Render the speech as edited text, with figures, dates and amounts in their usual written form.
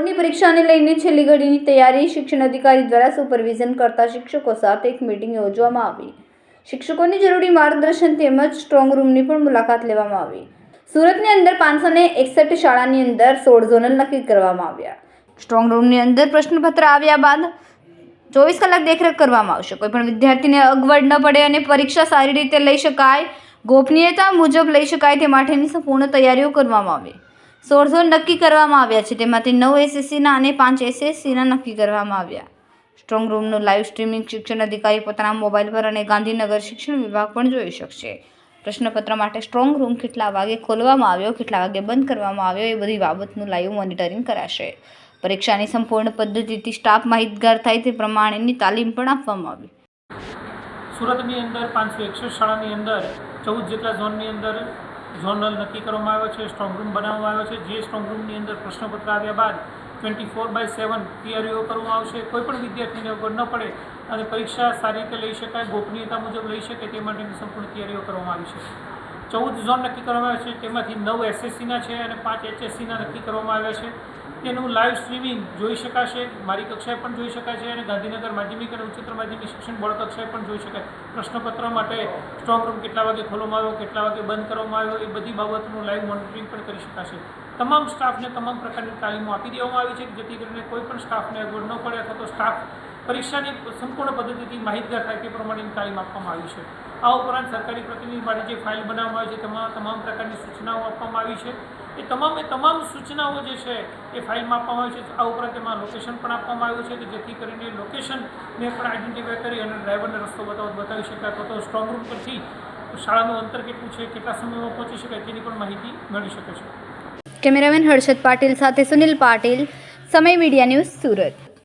બોર્ડની પરીક્ષાને લઈને છેલ્લી ઘડીની તૈયારી શિક્ષણ અધિકારી દ્વારા સુપરવિઝન કરતા શિક્ષકો સાથે એક મીટિંગ યોજવામાં આવી। શિક્ષકોની જરૂરી માર્ગદર્શન તેમજ સ્ટ્રોંગ રૂમની પણ મુલાકાત લેવામાં આવી। સુરતની અંદર 561 શાળાની અંદર 16 ઝોનલ નક્કી કરવામાં આવ્યા। સ્ટ્રોંગ રૂમની અંદર પ્રશ્નપત્ર આવ્યા બાદ 24 કલાક દેખરેખ કરવામાં આવશે। કોઈપણ વિદ્યાર્થીને અગવડ ન પડે અને પરીક્ષા સારી રીતે લઈ શકાય, ગોપનીયતા મુજબ લઈ શકાય તે માટેની સંપૂર્ણ તૈયારીઓ કરવામાં આવી। 16 ઝોન નક્કી કરવામાં આવ્યા છે, તેમાંથી 9 એસએસસીના અને 5 એસએસસીના નક્કી કરવામાં આવ્યા। સ્ટ્રોંગ રૂમનું લાઈવ સ્ટ્રીમિંગ શિક્ષણ અધિકારી પોતાના મોબાઈલ પર અને ગાંધીનગર શિક્ષણ વિભાગ પણ જોઈ શકશે। પ્રશ્નપત્ર માટે સ્ટ્રોંગ રૂમ કેટલા વાગે ખોલવામાં આવ્યો, કેટલા વાગે બંધ કરવામાં આવ્યો એ બધી બાબતનું લાઈવ મોનિટરિંગ કરાશે। પરીક્ષાની સંપૂર્ણ પદ્ધતિથી સ્ટાફ માહિતગાર થાય તે પ્રમાણેની તાલીમ પણ આપવામાં આવી। સુરતની અંદર 561 શાળાની અંદર 14 જેટલા ઝોનની અંદર ઝોનલ નક્કી કરવામાં આવ્યો છે, સ્ટ્રોંગ રૂમ બનાવવામાં આવ્યો છે। જે સ્ટ્રોંગ રૂમની અંદર પ્રશ્નપત્ર આવ્યા બાદ 24/7 તૈયારીઓ કરવામાં આવશે। કોઈપણ વિદ્યાર્થીને અગવડ ન પડે અને પરીક્ષા સારી રીતે લઈ શકાય, ગોપનીયતા મુજબ લઈ શકે તે માટેની સંપૂર્ણ તૈયારીઓ કરવામાં આવી છે। 14 ઝોન નક્કી કરવામાં આવ્યા છે, તેમાંથી 9 એસએસસીના છે અને 5 એચએસસીના નક્કી કરવામાં આવ્યા છે। તેનું લાઈવ સ્ટ્રીમિંગ જોઈ શકાશે, મારી કક્ષાએ પણ જોઈ શકાય છે અને ગાંધીનગર માધ્યમિક અને ઉચ્ચતર માધ્યમિક શિક્ષણ બોર્ડ કક્ષાએ પણ જોઈ શકાય। પ્રશ્નપત્ર માટે સ્ટ્રોંગ રૂમ કેટલા વાગે ખોલવામાં આવ્યો, કેટલા વાગે બંધ કરવામાં આવ્યો એ બધી બાબતનું લાઈવ મોનિટરિંગ પણ કરી શકાશે। તમામ સ્ટાફને તમામ પ્રકારની તાલીમો આપી દેવામાં આવી છે, જેથી કરીને કોઈ પણ સ્ટાફને અગવડ ન પડે અથવા તો સ્ટાફ પરીક્ષાની સંપૂર્ણ પદ્ધતિથી માહિતગાર થાય તે પ્રમાણેની તાલીમ આપવામાં આવી છે। આ ઉપરાંત સરકારી પ્રતિનિધિ માટે જે ફાઇલ બનાવવામાં આવી છે તેમાં તમામ પ્રકારની સૂચનાઓ આપવામાં આવી છે। એ તમામ સૂચનાઓ જે છે એ ફાઇલમાં આપવામાં આવી છે। આ ઉપરાંત તેમાં લોકેશન પણ આપવામાં આવ્યું છે કે જેથી કરીને લોકેશનને પણ આઈડેન્ટિફાય કરી અને ડ્રાઈવરને રસ્તો બતાવી શકાય, અથવા તો સ્ટ્રોંગ રૂમ પરથી શાળાનું અંતર કેટલું છે, કેટલા સમયમાં પહોંચી શકાય તેની પણ માહિતી મળી શકે છે। કેમેરામેન હર્ષદ પાટીલ સાથે સુનિલ પાટીલ, સમય મીડિયા ન્યૂઝ, સુરત।